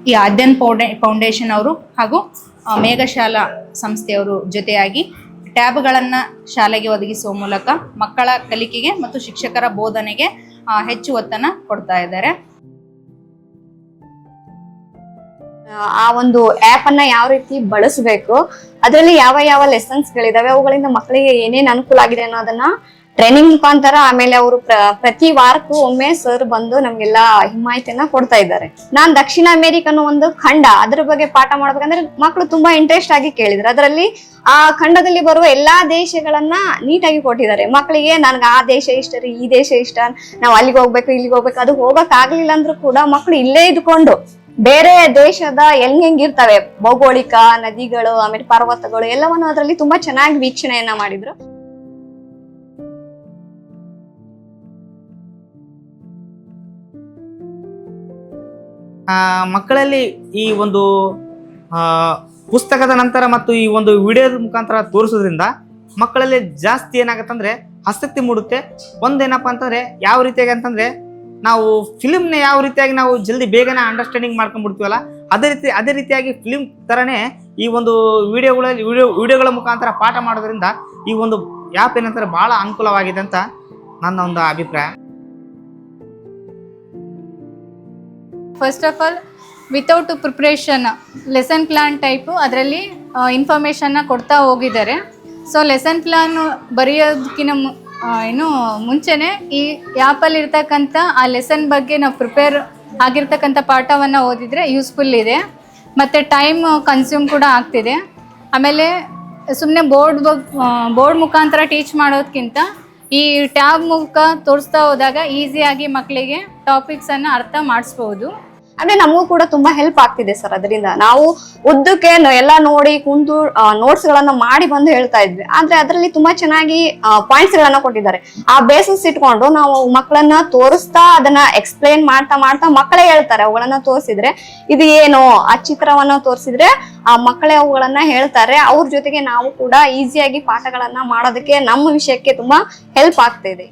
ಈ ಆದ್ಯನ್ ಫೌಂಡೇಶನ್ ಅವರು ಹಾಗೂ ಮೇಘಶಾಲಾ ಸಂಸ್ಥೆಯವರು ಜೊತೆಯಾಗಿ ಟ್ಯಾಬ್ಗಳನ್ನು ಶಾಲೆಗೆ ಒದಗಿಸುವ ಮೂಲಕ ಮಕ್ಕಳ ಕಲಿಕೆಗೆ ಮತ್ತು ಶಿಕ್ಷಕರ ಬೋಧನೆಗೆ ಹೆಚ್ಚು ಒತ್ತನ್ನು ಕೊಡ್ತಾ ಇದ್ದಾರೆ. ಆ ಒಂದು ಆಪ್ ಅನ್ನ ಯಾವ ರೀತಿ ಬಳಸಬೇಕು, ಅದರಲ್ಲಿ ಯಾವ ಯಾವ ಲೆಸನ್ಸ್ ಗಳಿದಾವೆ, ಅವುಗಳಿಂದ ಮಕ್ಕಳಿಗೆ ಏನೇನ್ ಅನುಕೂಲ ಆಗಿದೆ ಅನ್ನೋದನ್ನ ಟ್ರೈನಿಂಗ್ ಮುಖಾಂತರ, ಆಮೇಲೆ ಅವರು ಪ್ರತಿ ವಾರಕ್ಕೂ ಒಮ್ಮೆ ಸರ್ ಬಂದು ನಮ್ಗೆಲ್ಲ ಮಾಹಿತಿಯನ್ನ ಕೊಡ್ತಾ ಇದ್ದಾರೆ. ನಾನ್ ದಕ್ಷಿಣ ಅಮೆರಿಕನ್ ಒಂದು ಖಂಡ, ಅದ್ರ ಬಗ್ಗೆ ಪಾಠ ಮಾಡ್ಬೇಕಂದ್ರೆ ಮಕ್ಕಳು ತುಂಬಾ ಇಂಟ್ರೆಸ್ಟ್ ಆಗಿ ಕೇಳಿದ್ರು. ಅದರಲ್ಲಿ ಆ ಖಂಡದಲ್ಲಿ ಬರುವ ಎಲ್ಲಾ ದೇಶಗಳನ್ನ ನೀಟಾಗಿ ಕೊಟ್ಟಿದ್ದಾರೆ. ಮಕ್ಕಳಿಗೆ ನನ್ಗೆ ಆ ದೇಶ ಇಷ್ಟ ರೀ, ಈ ದೇಶ ಇಷ್ಟ, ನಾವ್ ಅಲ್ಲಿಗೆ ಹೋಗ್ಬೇಕು ಇಲ್ಲಿಗೆ ಹೋಗ್ಬೇಕು, ಅದು ಹೋಗಕ್ ಆಗ್ಲಿಲ್ಲ ಅಂದ್ರೂ ಕೂಡ ಮಕ್ಕಳು ಇಲ್ಲೇ ಇದ್ಕೊಂಡು ಬೇರೆ ದೇಶದ ಹೆಂಗಿರ್ತವೆ ಭೌಗೋಳಿಕ ನದಿಗಳು, ಆಮೇಲೆ ಪರ್ವತಗಳು ಎಲ್ಲವನ್ನು ಅದರಲ್ಲಿ ತುಂಬಾ ಚೆನ್ನಾಗಿ ವೀಕ್ಷಣೆಯನ್ನ ಮಾಡಿದ್ರು. ಮಕ್ಕಳಲ್ಲಿ ಈ ಒಂದು ಪುಸ್ತಕದ ನಂತರ ಮತ್ತು ಈ ಒಂದು ವಿಡಿಯೋದ ಮುಖಾಂತರ ತೋರಿಸೋದ್ರಿಂದ ಮಕ್ಕಳಲ್ಲಿ ಜಾಸ್ತಿ ಏನಾಗತ್ತಂದ್ರೆ ಆಸಕ್ತಿ ಮೂಡುತ್ತೆ. ಒಂದೇನಪ್ಪ ಅಂತಂದ್ರೆ ಯಾವ ರೀತಿಯಾಗಿ ಅಂತಂದ್ರೆ ನಾವು ಫಿಲ್ಮ್ನ ಯಾವ ರೀತಿಯಾಗಿ ನಾವು ಜಲ್ದಿ ಬೇಗನೆ ಅಂಡರ್ಸ್ಟ್ಯಾಂಡಿಂಗ್ ಮಾಡ್ಕೊಂಡ್ಬಿಡ್ತೀವಲ್ಲ, ಅದೇ ರೀತಿಯಾಗಿ ಫಿಲ್ಮ್ ಥರನೇ ಈ ಒಂದು ವಿಡಿಯೋಗಳ ಮುಖಾಂತರ ಪಾಠ ಮಾಡೋದ್ರಿಂದ ಈ ಒಂದು ಆ್ಯಪ್ ಏನಂತಾರೆ ಭಾಳ ಅನುಕೂಲವಾಗಿದೆ ಅಂತ ನನ್ನ ಒಂದು ಅಭಿಪ್ರಾಯ. First of all without preparation lesson plan type ಅದರಲ್ಲಿ ಇನ್ಫಾರ್ಮೇಷನ್ನ ಕೊಡ್ತಾ ಹೋಗಿದ್ದಾರೆ. ಸೊ ಲೆಸನ್ ಪ್ಲಾನ್ ಬರೆಯೋದಕ್ಕಿಂತ ಮುಂಚೆನೇ ಈ ಆ್ಯಪಲ್ಲಿ ಇರ್ತಕ್ಕಂಥ ಆ ಲೆಸನ್ ಬಗ್ಗೆ ನಾವು ಪ್ರಿಪೇರ್ ಆಗಿರ್ತಕ್ಕಂಥ ಪಾಠವನ್ನು ಓದಿದರೆ ಯೂಸ್ಫುಲ್ ಇದೆ, ಮತ್ತು ಟೈಮ್ ಕನ್ಸ್ಯೂಮ್ ಕೂಡ ಆಗ್ತಿದೆ. ಆಮೇಲೆ ಸುಮ್ಮನೆ ಬೋರ್ಡ್ ಮುಖಾಂತರ ಟೀಚ್ ಮಾಡೋದಕ್ಕಿಂತ ಈ ಟ್ಯಾಬ್ ಮೂಲಕ ತೋರಿಸ್ತಾ ಹೋದಾಗ ಈಸಿಯಾಗಿ ಮಕ್ಕಳಿಗೆ ಟಾಪಿಕ್ಸನ್ನು ಅರ್ಥ ಮಾಡಿಸ್ಬೋದು. ಅಂದ್ರೆ ನಮಗೂ ಕೂಡ ತುಂಬಾ ಹೆಲ್ಪ್ ಆಗ್ತಿದೆ ಸರ್. ಅದರಿಂದ ನಾವು ಉದ್ದಕ್ಕೆ ಎಲ್ಲ ನೋಡಿ ಕುಂತು ನೋಟ್ಸ್ ಗಳನ್ನ ಮಾಡಿ ಬಂದು ಹೇಳ್ತಾ ಇದ್ವಿ. ಆದ್ರೆ ಅದರಲ್ಲಿ ತುಂಬಾ ಚೆನ್ನಾಗಿ ಪಾಯಿಂಟ್ಸ್ ಗಳನ್ನ ಕೊಟ್ಟಿದ್ದಾರೆ. ಆ ಬೇಸಿಸ್ ಇಟ್ಕೊಂಡು ನಾವು ಮಕ್ಕಳನ್ನ ತೋರಿಸ್ತಾ ಅದನ್ನ ಎಕ್ಸ್ಪ್ಲೈನ್ ಮಾಡ್ತಾ ಮಾಡ್ತಾ ಮಕ್ಕಳೇ ಹೇಳ್ತಾರೆ. ಅವುಗಳನ್ನ ತೋರಿಸಿದ್ರೆ ಇದು ಏನು, ಆ ಚಿತ್ರವನ್ನ ತೋರಿಸಿದ್ರೆ ಆ ಮಕ್ಕಳೇ ಅವುಗಳನ್ನ ಹೇಳ್ತಾರೆ. ಅವ್ರ ಜೊತೆಗೆ ನಾವು ಕೂಡ ಈಸಿಯಾಗಿ ಪಾಠಗಳನ್ನ ಮಾಡೋದಕ್ಕೆ ನಮ್ಮ ವಿಷಯಕ್ಕೆ ತುಂಬಾ ಹೆಲ್ಪ್ ಆಗ್ತಾ ಇದೆ.